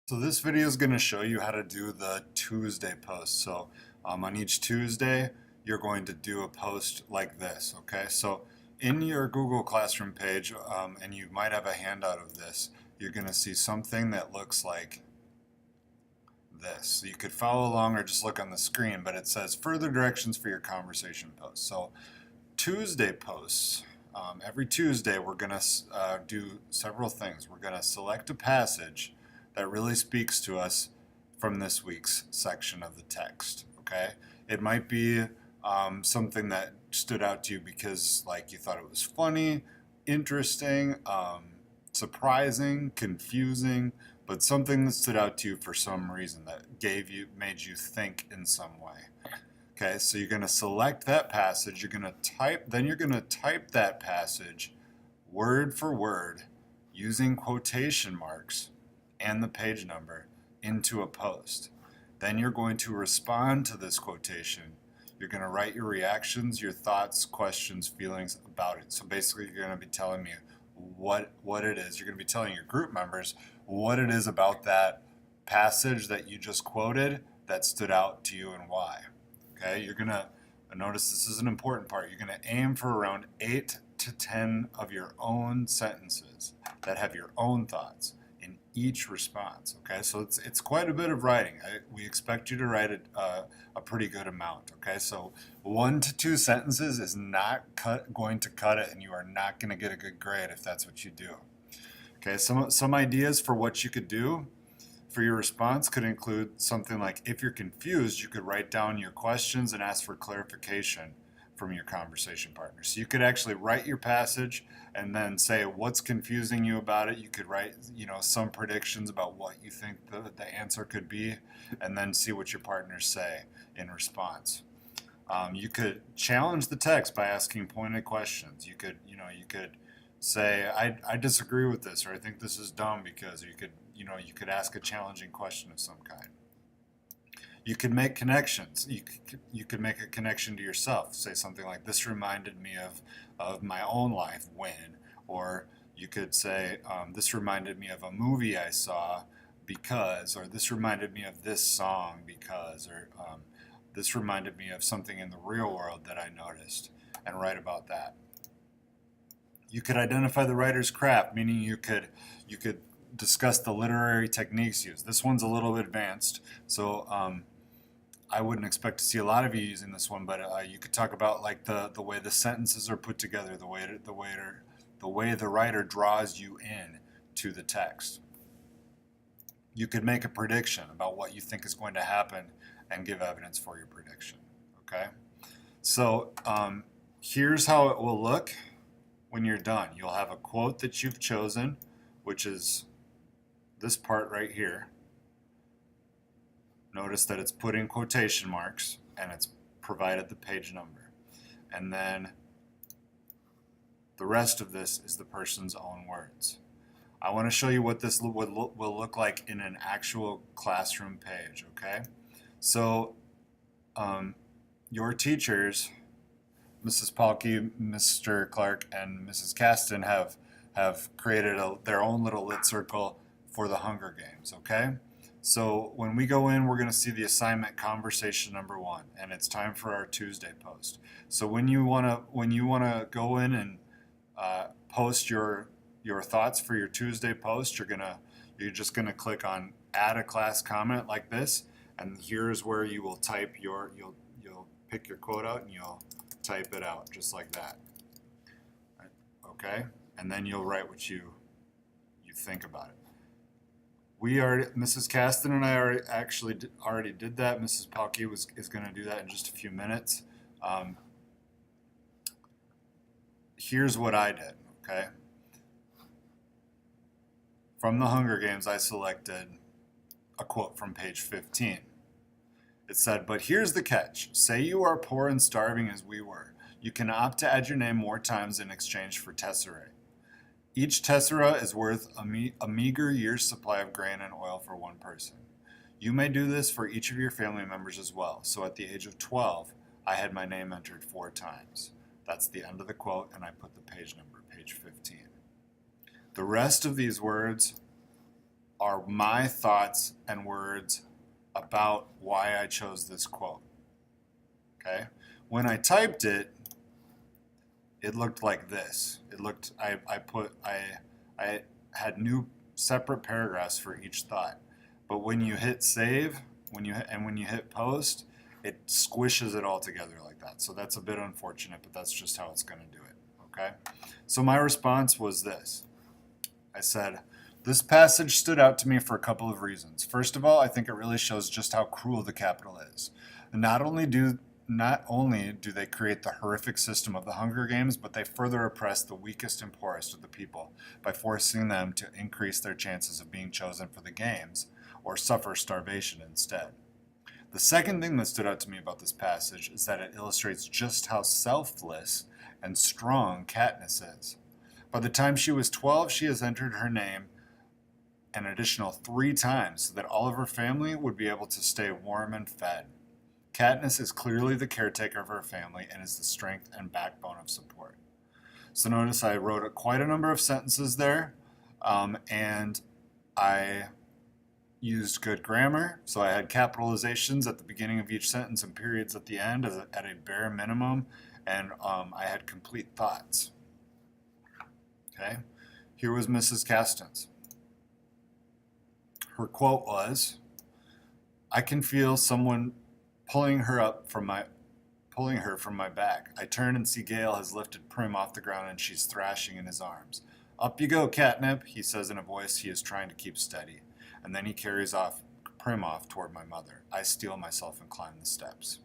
So this video is going to show you how to do the Tuesday post. So on each Tuesday, you're going to do a post like this, okay? So in your Google Classroom page, and you might have a handout of this, you're going to see something that looks like this. So you could follow along or just look on the screen, but it says further directions for your conversation post. So Tuesday posts, every Tuesday we're going to do several things. We're going to select a passage that really speaks to us from this week's section of the text. Okay, it might be something that stood out to you because like you thought it was funny, interesting, surprising, confusing, but something that stood out to you for some reason that made you think in some way. Okay, so you're going to select that passage, then you're going to type that passage word for word using quotation marks and the page number into a post. Then you're going to respond to this quotation. You're going to write your reactions, your thoughts, questions, feelings about it. So basically you're going to be telling me what it is. You're going to be telling your group members what it is about that passage that you just quoted that stood out to you and why. Okay, you're going to notice this is an important part. You're going to aim for around 8 to 10 of your own sentences that have your own thoughts in each response. Okay, so it's quite a bit of writing. We expect you to write a pretty good amount. Okay, so 1 to 2 sentences is not going to cut it, and you are not going to get a good grade if that's what you do. Okay, some ideas for what you could do for your response could include something like, if you're confused, you could write down your questions and ask for clarification from your conversation partner. So you could actually write your passage and then say what's confusing you about it. You could write, some predictions about what you think the answer could be, and then see what your partners say in response. You could challenge the text by asking pointed questions. You could say, I disagree with this, or I think this is dumb because, or you could ask a challenging question of some kind. You could make connections. You could make a connection to yourself. Say something like, this reminded me of my own life when, or you could say, this reminded me of a movie I saw because, or this reminded me of this song because, or this reminded me of something in the real world that I noticed, and write about that. You could identify the writer's craft, meaning you could discuss the literary techniques used. This one's a little bit advanced, so I wouldn't expect to see a lot of you using this one, but you could talk about like the way the sentences are put together, the way the writer draws you in to the text. You could make a prediction about what you think is going to happen and give evidence for your prediction. Okay, so here's how it will look when you're done. You'll have a quote that you've chosen, which is this part right here. Notice that it's put in quotation marks and it's provided the page number. And then the rest of this is the person's own words. I want to show you what this will look like in an actual classroom page, okay? So your teachers, Mrs. Palkey, Mr. Clark, and Mrs. Caston have created their own little lit circle for the Hunger Games, okay? So when we go in, we're going to see the assignment conversation number 1, and it's time for our Tuesday post. So when you want to go in and post your thoughts for your Tuesday post, you're just going to click on add a class comment like this, and here's where you will type you'll pick your quote out and you'll type it out just like that. Okay, and then you'll write what you think about it. Mrs. Caston and I already did that. Mrs. Palkey is going to do that in just a few minutes. Here's what I did. Okay, from the Hunger Games, I selected a quote from page 15. It said, "But here's the catch. Say you are poor and starving as we were. You can opt to add your name more times in exchange for tesserae. Each tessera is worth a meager year's supply of grain and oil for one person. You may do this for each of your family members as well. So at the age of 12, I had my name entered 4 times." That's the end of the quote, and I put the page number, page 15. The rest of these words are my thoughts and words about why I chose this quote. Okay? When I typed it, it looked like this. It looked I had new separate paragraphs for each thought. But when you hit save, when you hit post, it squishes it all together like that. So that's a bit unfortunate, but that's just how it's going to do it. Okay? So my response was this. I said, this passage stood out to me for a couple of reasons. First of all, I think it really shows just how cruel the Capitol is. Not only do they create the horrific system of the Hunger Games, but they further oppress the weakest and poorest of the people by forcing them to increase their chances of being chosen for the games or suffer starvation instead. The second thing that stood out to me about this passage is that it illustrates just how selfless and strong Katniss is. By the time she was 12, she has entered her name an additional 3 times so that all of her family would be able to stay warm and fed. Katniss is clearly the caretaker of her family and is the strength and backbone of support. So notice I wrote quite a number of sentences there, and I used good grammar. So I had capitalizations at the beginning of each sentence and periods at the end at a bare minimum, and I had complete thoughts. Okay, here was Mrs. Castens. Her quote was, "I can feel someone pulling her from my back. I turn and see Gale has lifted Prim off the ground and she's thrashing in his arms. Up you go, Catnip, he says in a voice he is trying to keep steady. And then he carries Prim off toward my mother. I steel myself and climb the steps."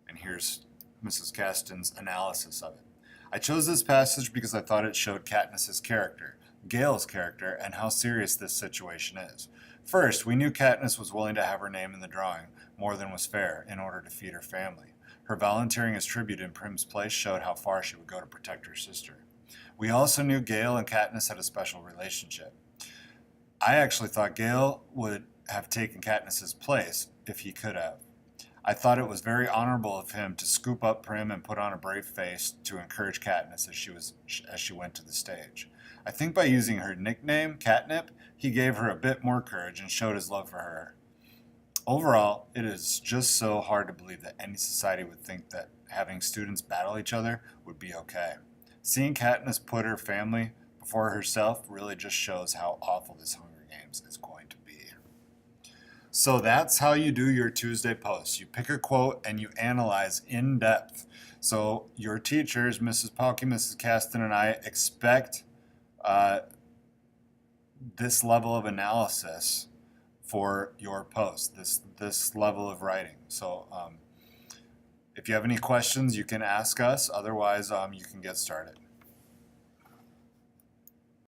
And here's Mrs. Castens' analysis of it. "I chose this passage because I thought it showed Katniss's character, Gale's character, and how serious this situation is. First, we knew Katniss was willing to have her name in the drawing, more than was fair, in order to feed her family. Her volunteering as tribute in Prim's place showed how far she would go to protect her sister. We also knew Gale and Katniss had a special relationship. I actually thought Gale would have taken Katniss's place if he could have. I thought it was very honorable of him to scoop up Prim and put on a brave face to encourage Katniss as she went to the stage. I think by using her nickname, Catnip, he gave her a bit more courage and showed his love for her. Overall, it is just so hard to believe that any society would think that having students battle each other would be okay. Seeing Katniss put her family before herself really just shows how awful this Hunger Games is going to be." So that's how you do your Tuesday posts. You pick a quote and you analyze in depth. So your teachers, Mrs. Palkey, Mrs. Caston, and I expect this level of analysis for your post, this level of writing. So if you have any questions, you can ask us. Otherwise, you can get started.